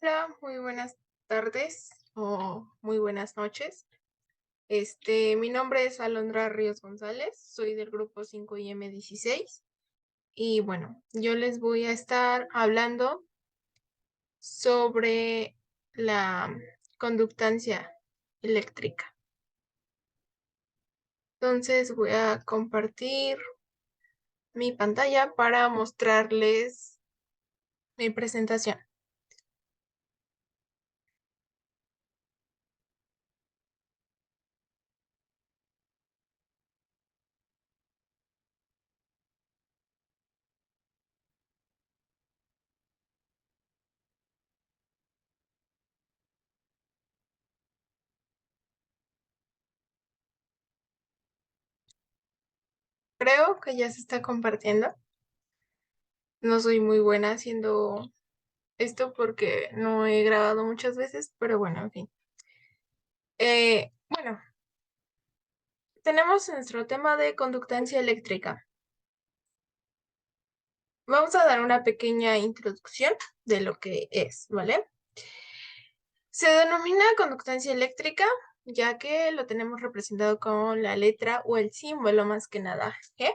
Hola, muy buenas tardes o muy buenas noches. Mi nombre es Alondra Ríos González, soy del grupo 5IM16 y bueno, yo les voy a estar hablando sobre la conductancia eléctrica. Entonces voy a compartir mi pantalla para mostrarles mi presentación. Creo que ya se está compartiendo. No soy muy buena haciendo esto porque no he grabado muchas veces, pero bueno, en fin. Bueno, tenemos nuestro tema de conductancia eléctrica. Vamos a dar una pequeña introducción de lo que es, ¿vale? Se denomina conductancia eléctrica ya que lo tenemos representado con la letra o el símbolo más que nada G.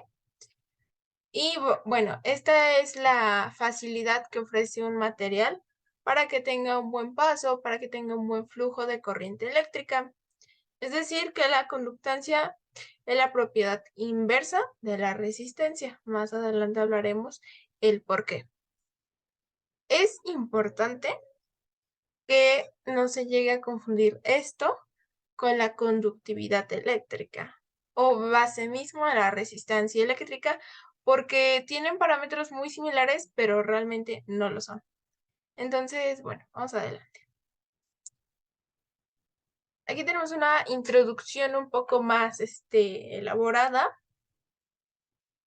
Y bueno, esta es la facilidad que ofrece un material para que tenga un buen paso, para que tenga un buen flujo de corriente eléctrica. Es decir, que la conductancia es la propiedad inversa de la resistencia. Más adelante hablaremos el por qué. Es importante que no se llegue a confundir esto con la conductividad eléctrica o base mismo a la resistencia eléctrica porque tienen parámetros muy similares, pero realmente no lo son. Entonces, bueno, vamos adelante. Aquí tenemos una introducción un poco más elaborada.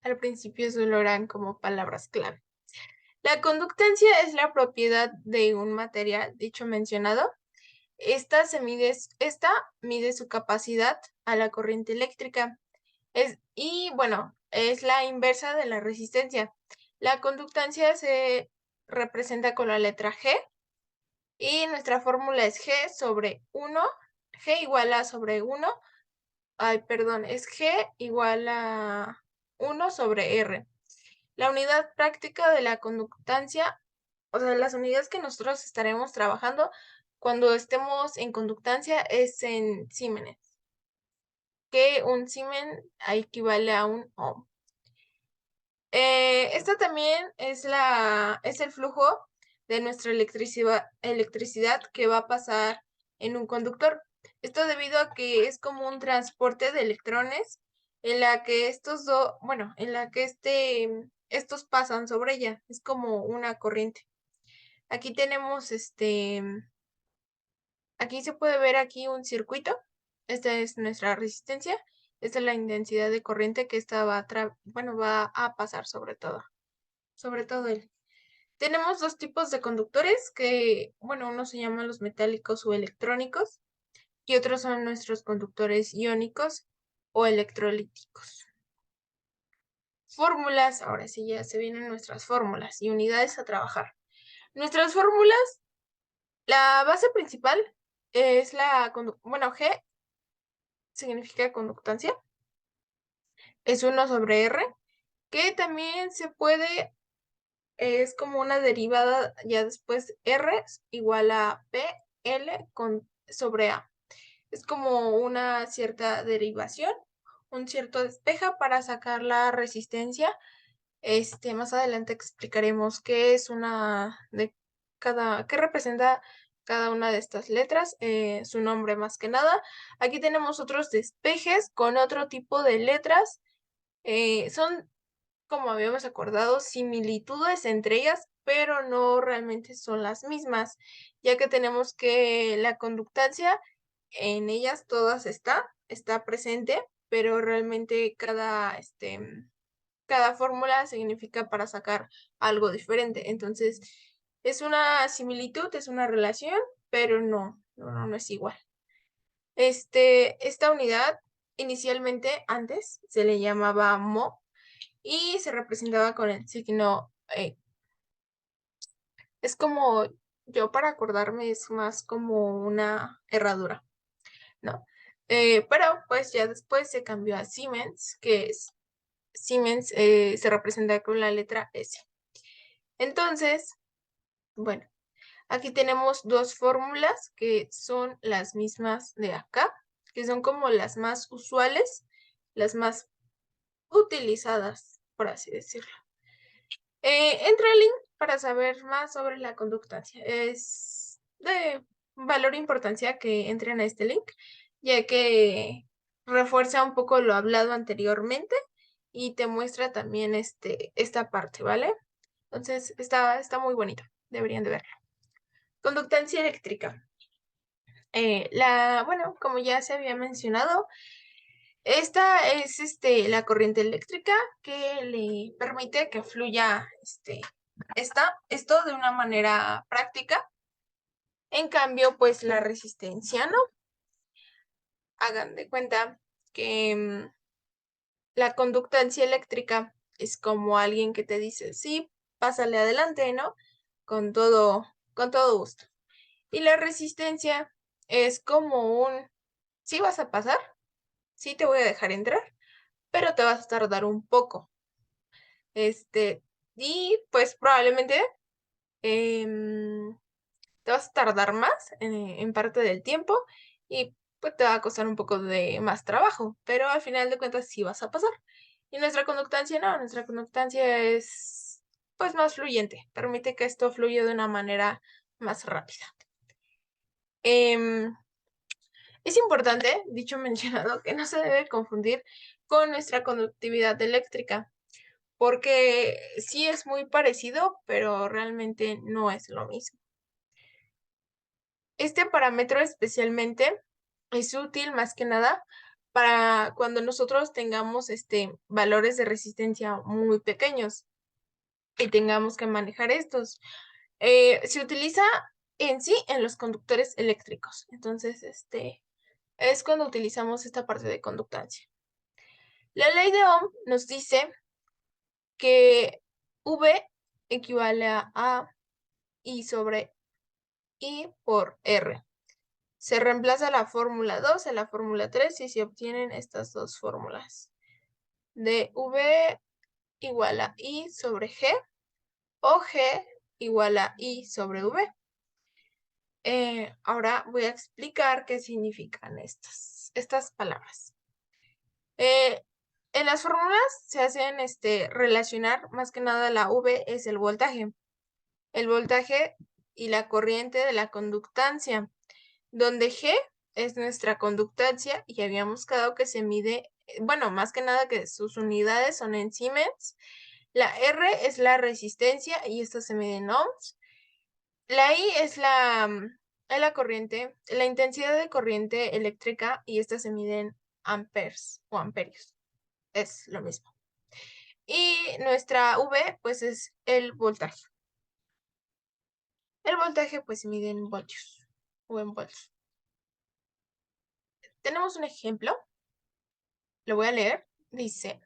Al principio solo eran como palabras clave. La conductancia es la propiedad de un material, dicho mencionado. Esta mide su capacidad a la corriente eléctrica. Y bueno, es la inversa de la resistencia. La conductancia se representa con la letra G y nuestra fórmula es G sobre 1, G igual a sobre 1, es G igual a 1 sobre R. La unidad práctica de la conductancia, o sea, las unidades que nosotros estaremos trabajando cuando estemos en conductancia es en símenes, que un símen equivale a un ohm. Esta también es el flujo de nuestra electricidad que va a pasar en un conductor. Esto debido a que es como un transporte de electrones en la que estos pasan sobre ella. Es como una corriente. Aquí tenemos aquí se puede ver aquí un circuito. Esta es nuestra resistencia. Esta es la intensidad de corriente que esta va a pasar sobre todo él. Tenemos dos tipos de conductores que, unos se llaman los metálicos o electrónicos y otros son nuestros conductores iónicos o electrolíticos. Fórmulas, ahora sí ya se vienen nuestras fórmulas y unidades a trabajar. Nuestras fórmulas, la base principal es G significa conductancia, es 1 sobre R, que también es como una derivada ya después R igual a PL sobre A. Es como una cierta derivación, un cierto despeja para sacar la resistencia. Más adelante explicaremos qué es qué representa cada una de estas letras, su nombre más que nada. Aquí tenemos otros despejes con otro tipo de letras. Son, como habíamos acordado, similitudes entre ellas, pero no realmente son las mismas, ya que tenemos que la conductancia en ellas todas está presente, pero realmente cada fórmula significa para sacar algo diferente. Entonces, es una similitud, es una relación, pero no es igual. Esta unidad inicialmente antes se le llamaba mho y se representaba con el signo. Es como yo para acordarme es más como una herradura, ¿no? Pero pues ya después se cambió a Siemens, que es Siemens se representa con la letra S. Entonces, bueno, aquí tenemos dos fórmulas que son las mismas de acá, que son como las más usuales, las más utilizadas, por así decirlo. Entra el link para saber más sobre la conductancia. Es de valor e importancia que entren a este link, ya que refuerza un poco lo hablado anteriormente y te muestra también esta parte, ¿vale? Entonces está muy bonito, deberían de verlo. Conductancia eléctrica. Bueno, como ya se había mencionado, esta es la corriente eléctrica que le permite que fluya esto de una manera práctica. En cambio, pues la resistencia no. Hagan de cuenta que la conductancia eléctrica es como alguien que te dice, sí, pásale adelante, ¿no? Con todo gusto. Y la resistencia es como sí vas a pasar, sí te voy a dejar entrar, pero te vas a tardar un poco. Y pues probablemente te vas a tardar más en parte del tiempo y pues te va a costar un poco de más trabajo, pero al final de cuentas sí vas a pasar. Y nuestra conductancia no, nuestra conductancia es pues más fluyente, permite que esto fluya de una manera más rápida. Es importante, dicho mencionado, que no se debe confundir con nuestra conductividad eléctrica, porque sí es muy parecido, pero realmente no es lo mismo. Este parámetro especialmente es útil más que nada para cuando nosotros tengamos valores de resistencia muy pequeños y tengamos que manejar estos. Se utiliza en sí en los conductores eléctricos. Entonces, es cuando utilizamos esta parte de conductancia. La ley de Ohm nos dice que V equivale a I sobre I por R. Se reemplaza la fórmula 2 en la fórmula 3 y se obtienen estas dos fórmulas. De V igual a I sobre G o G igual a I sobre V. Ahora voy a explicar qué significan estas palabras. En las fórmulas se hacen relacionar más que nada la V es el voltaje. El voltaje y la corriente de la conductancia, donde G es nuestra conductancia y habíamos quedado que se mide, bueno, más que nada que sus unidades son en Siemens. La R es la resistencia y esta se mide en ohms. La I es la corriente, la intensidad de corriente eléctrica y esta se mide en amperes o amperios. Es lo mismo. Y nuestra V pues es el voltaje. El voltaje pues se mide en voltios o en volts. Tenemos un ejemplo, lo voy a leer. Dice,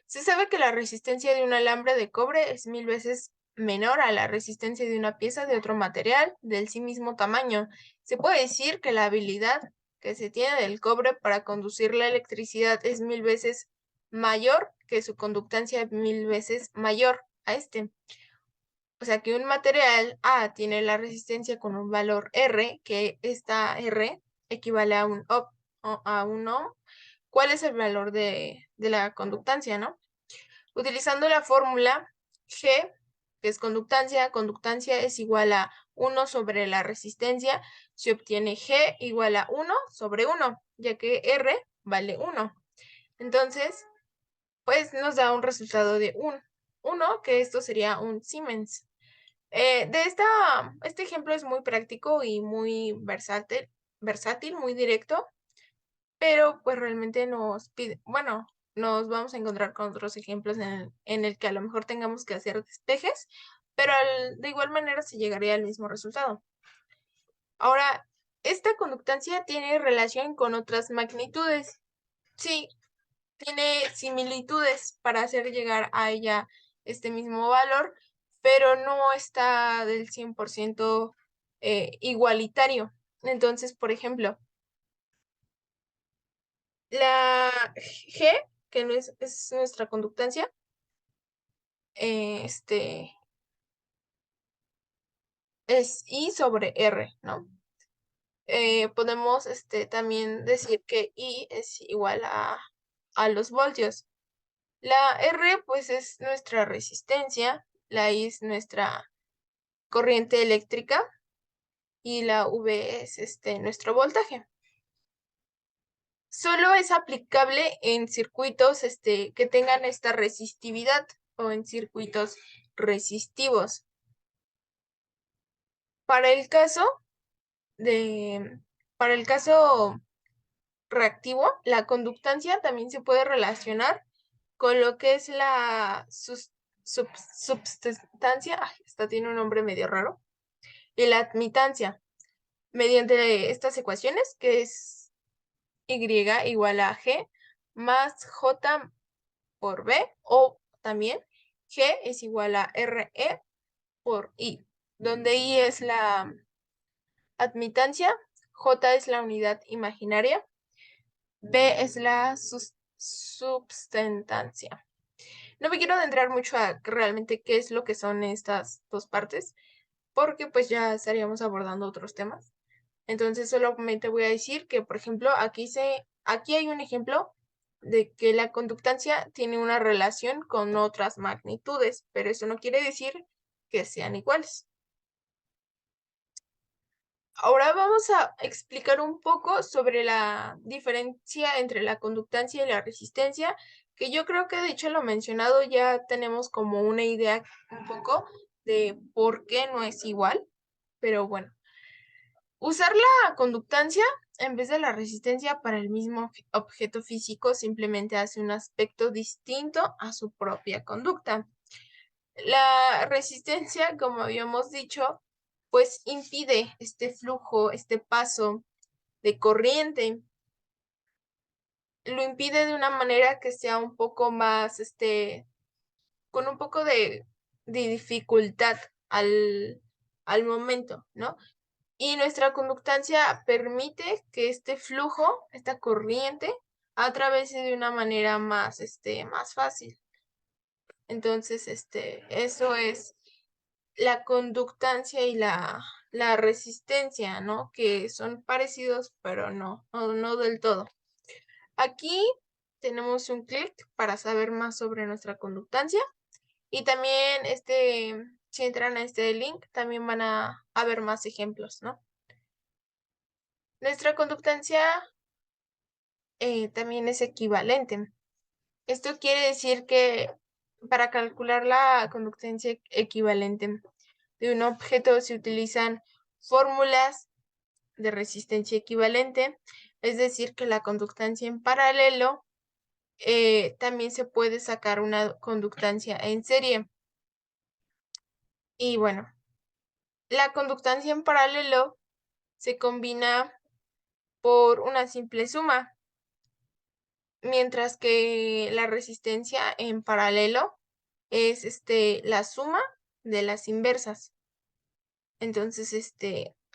se sabe que la resistencia de un alambre de cobre es 1000 veces menor a la resistencia de una pieza de otro material del sí mismo tamaño. Se puede decir que la habilidad que se tiene del cobre para conducir la electricidad es 1000 veces mayor que su conductancia 1000 veces mayor a este. O sea que un material A tiene la resistencia con un valor R, que esta R equivale a un ohm. ¿Cuál es el valor de la conductancia, no? Utilizando la fórmula G, que es conductancia, conductancia es igual a 1 sobre la resistencia, se obtiene G igual a 1 sobre 1, ya que R vale 1. Entonces, pues nos da un resultado de 1, que esto sería un Siemens. Este ejemplo es muy práctico y muy versátil, muy directo, pero pues realmente nos pide, bueno, nos vamos a encontrar con otros ejemplos en el que a lo mejor tengamos que hacer despejes, pero de igual manera se llegaría al mismo resultado. Ahora, esta conductancia tiene relación con otras magnitudes. Sí, tiene similitudes para hacer llegar a ella este mismo valor, pero no está del 100% igualitario. Entonces, por ejemplo, la G, que no es nuestra conductancia, es I sobre R, ¿no? Podemos también decir que I es igual a los voltios. La R pues es nuestra resistencia, la I es nuestra corriente eléctrica y la V es nuestro voltaje. Solo es aplicable en circuitos que tengan esta resistividad o en circuitos resistivos. Para el caso reactivo, la conductancia también se puede relacionar con lo que es la substancia, esta tiene un nombre medio raro, y la admitancia, mediante estas ecuaciones, que es Y igual a G más J por B, o también G es igual a RE por I, donde I es la admitancia, J es la unidad imaginaria, B es la substancia. No me quiero adentrar mucho a realmente qué es lo que son estas dos partes, porque pues ya estaríamos abordando otros temas. Entonces solamente voy a decir que, por ejemplo, aquí hay un ejemplo de que la conductancia tiene una relación con otras magnitudes, pero eso no quiere decir que sean iguales. Ahora vamos a explicar un poco sobre la diferencia entre la conductancia y la resistencia, que yo creo que de hecho lo mencionado ya tenemos como una idea un poco de por qué no es igual, pero bueno. Usar la conductancia en vez de la resistencia para el mismo objeto físico simplemente hace un aspecto distinto a su propia conducta. La resistencia, como habíamos dicho, pues impide este flujo, este paso de corriente. Lo impide de una manera que sea un poco más, con un poco de dificultad al momento, ¿no? Y nuestra conductancia permite que este flujo, esta corriente, atravese de una manera más, más fácil. Entonces, eso es la conductancia y la resistencia, ¿no? Que son parecidos, pero no del todo. Aquí tenemos un clic para saber más sobre nuestra conductancia. Y también, si entran a este link, también van a ver más ejemplos, ¿no? Nuestra conductancia también es equivalente. Esto quiere decir que para calcular la conductancia equivalente de un objeto se utilizan fórmulas de resistencia equivalente, es decir, que la conductancia en paralelo también se puede sacar una conductancia en serie. Y bueno, la conductancia en paralelo se combina por una simple suma, mientras que la resistencia en paralelo es la suma de las inversas. Entonces,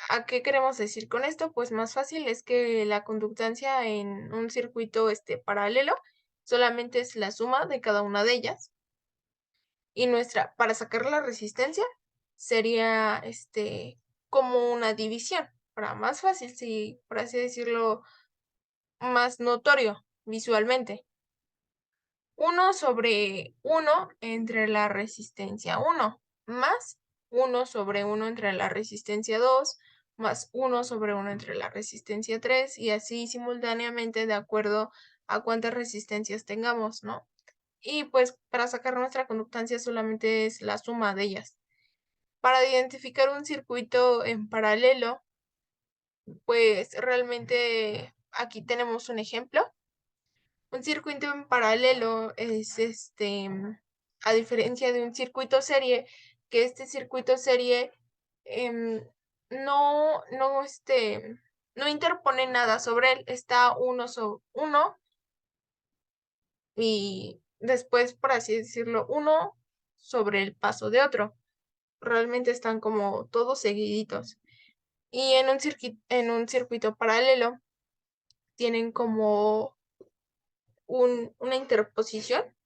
¿a qué queremos decir con esto? Pues más fácil es que la conductancia en un circuito paralelo solamente es la suma de cada una de ellas. Y para sacar la resistencia sería como una división, para más fácil, si por así decirlo, más notorio visualmente. 1 sobre 1 entre la resistencia 1 más 1 sobre 1 entre la resistencia 2 más 1 sobre 1 entre la resistencia 3 y así simultáneamente de acuerdo a cuántas resistencias tengamos, ¿no? Y pues para sacar nuestra conductancia solamente es la suma de ellas. Para identificar un circuito en paralelo, pues realmente aquí tenemos un ejemplo. Un circuito en paralelo es a diferencia de un circuito serie, que este circuito serie no, no interpone nada sobre él, está uno sobre uno y después, por así decirlo, uno sobre el paso de otro. Realmente están como todos seguiditos. Y en un circuito paralelo tienen como una interposición.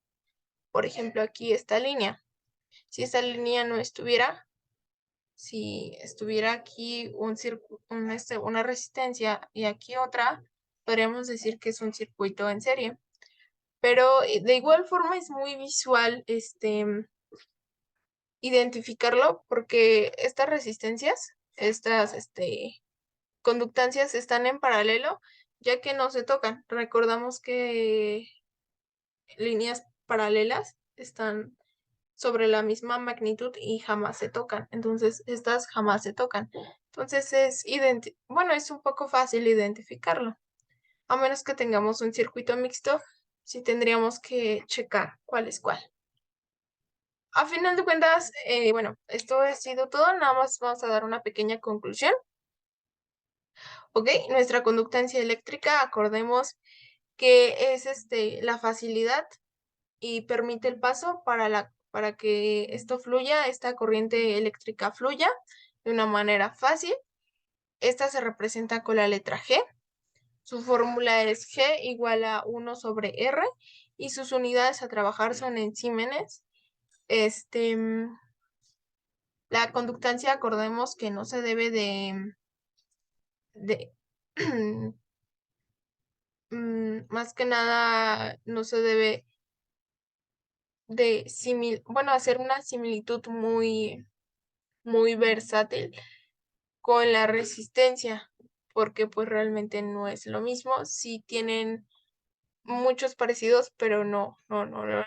Por ejemplo, aquí esta línea. Si esta línea no estuviera, si estuviera aquí una resistencia y aquí otra, podríamos decir que es un circuito en serie. Pero de igual forma es muy visual identificarlo porque estas resistencias, estas conductancias están en paralelo, ya que no se tocan. Recordamos que líneas paralelas están sobre la misma magnitud y jamás se tocan. Entonces, estas jamás se tocan. Entonces, bueno, es un poco fácil identificarlo. A menos que tengamos un circuito mixto, sí tendríamos que checar cuál es cuál. A final de cuentas, bueno, esto ha sido todo. Nada más vamos a dar una pequeña conclusión. Ok, nuestra conductancia eléctrica, acordemos que es la facilidad y permite el paso para que esto fluya, esta corriente eléctrica fluya de una manera fácil. Esta se representa con la letra G. Su fórmula es G igual a 1 sobre R y sus unidades a trabajar son en símenes. La conductancia, acordemos que no se debe de más que nada, no se debe de hacer una similitud muy versátil con la resistencia, porque pues realmente no es lo mismo. Sí tienen muchos parecidos, pero no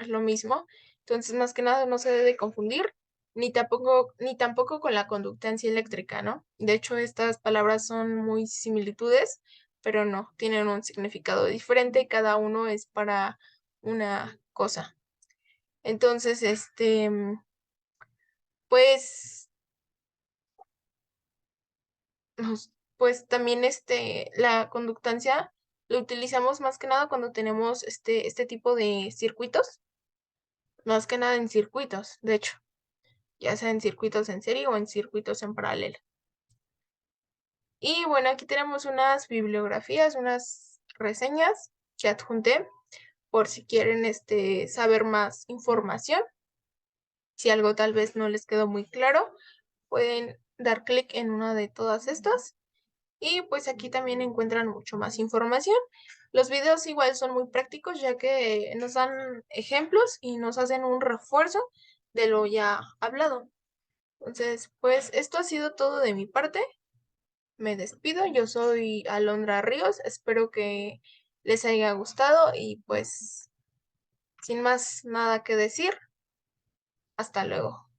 es lo mismo. Entonces, más que nada, no se debe confundir, ni tampoco con la conductancia eléctrica, ¿no? De hecho, estas palabras son muy similitudes, pero no, tienen un significado diferente, cada uno es para una cosa. Entonces, pues, pues también la conductancia lo utilizamos más que nada cuando tenemos este tipo de circuitos, más que nada en circuitos, de hecho, ya sea en circuitos en serie o en circuitos en paralelo. Y bueno, aquí tenemos unas bibliografías, unas reseñas que adjunté por si quieren saber más información. Si algo tal vez no les quedó muy claro, pueden dar clic en una de todas estas. Y pues aquí también encuentran mucho más información. Los videos igual son muy prácticos ya que nos dan ejemplos y nos hacen un refuerzo de lo ya hablado. Entonces, pues esto ha sido todo de mi parte. Me despido. Yo soy Alondra Ríos. Espero que les haya gustado y pues sin más nada que decir. Hasta luego.